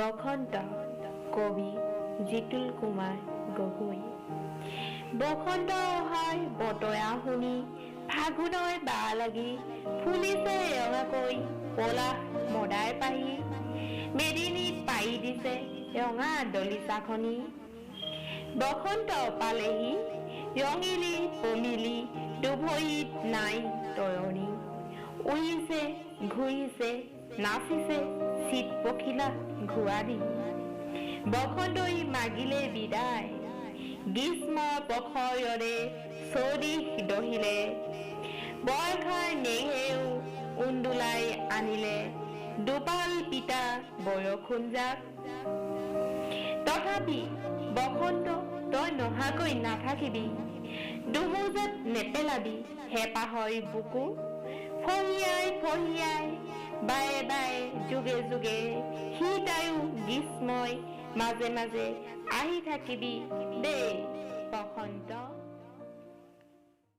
বসন্ত কবি জিতুল কুমাৰ গগৈ। বসন্ত অহাৰ বতৰা শুনি ফাগুনৰ বা লাগি ফুলিছে ৰঙাকৈ পলাশ মদাৰ পাহি। মেদিনীত পাৰি দিছে ৰঙা দলিচাখনি। বসন্ত পালেহি ৰঙিলি পমিলি দুভৰিত নাই তৰণি। উৰিছে ঘূৰিছে নাচিছে চিত পখিলা ঘোৱা দি। বসন্তই মাগিলে বিদায় গ্ৰীষ্ম প্ৰখৰৰে চৌদিশ দহিলে। বৰ্ষাৰ মেঘেও উন্দোলাই আনিলে দুপাল পিতা বৰষুণ জাক। তথাপি বসন্ত তই নহাকৈ নাথাকিবি, দুমোজাত নেপেলাবি হেঁপাহৰ বুকু। ফহিয়াই ফহিয়াই বায়ে বায়ে যুগে যুগে শীত আৰু গ্ৰীষ্মই মাজে মাজে আহি থাকিবি দেই বসন্ত।